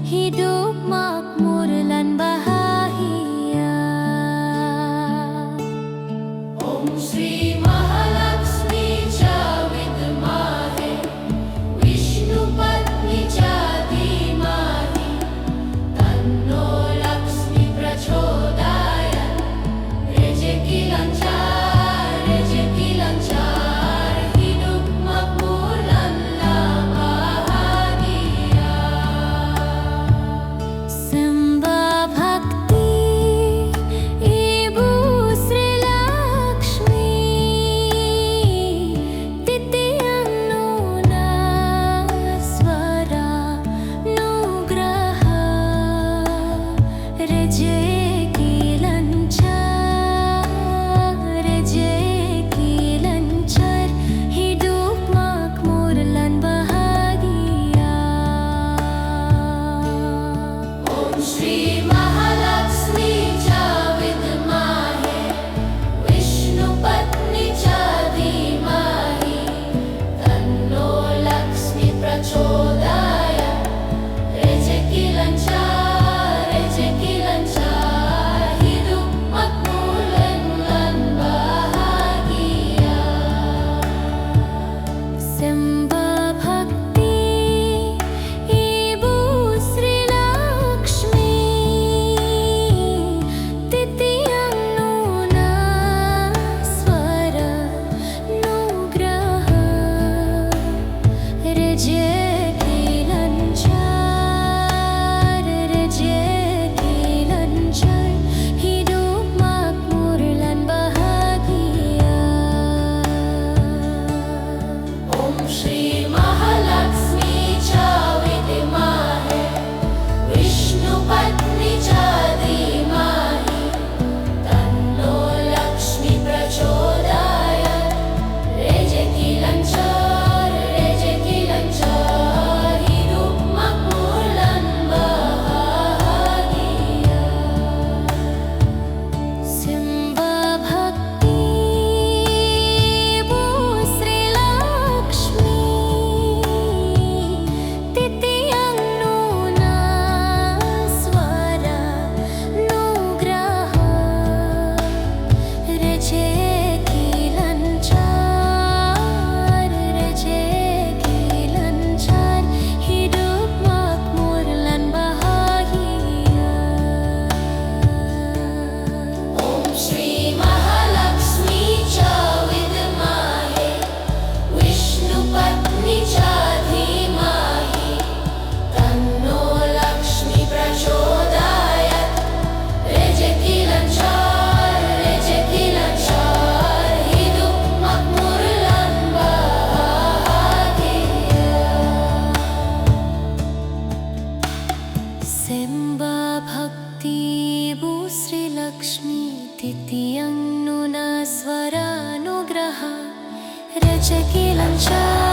Hidup makmur lan bahagia. Om Sri Mahalaxmi cha Vidmahe Vishnu Patni cha Dhimahi Tanno Lakshmi Prachodayat Rejeki lancar, rejeki lancar Hidup makmur lan bahagia. Sembah bhakti Ibu Sri Lakshmi Titiyang Nuna Swara Nugraha Rejeki lancar, rejeki lancar Hidup makmur lan bahagia. Om Shri Mahalaxmi cha Vidmahe Vishnu Patni cha Dhimahi Tanno Lakshmi Prachodayat Rejeki lancar, rejeki lancar Hidup makmur lan bahagia. Sembah bhakti Ibu Sri Lakshmi Titiyang Nuna Swara Nugraha Rejeki lancar, rejeki lancar Hidup makmur lan bahagia. Om Shri Mahalaxmi cha Vidmahe Vishnu Patni cha Dhimahi Tanno Lakshmi Prachodayat Rejeki lancar, rejeki lancar Hidup makmur lan bahagia. Sembah bhakti Ibu Sri Lakshmi Titiyang Nuna Swara Nugraha Rejeki lancar, rejeki lancar Hidup makmur lan bahagia. Om Shri Mahalaxmi cha Vidmahe Vishnu Patni cha Dhimahi Tanno Lakshmi Prachodayat Rejeki lancar, rejeki lancar Hidup makmur lan bahagia. Sembah bhakti Ibu Sri Lakshmi Titiyang Nuna Swara Nugraha Rejeki lancar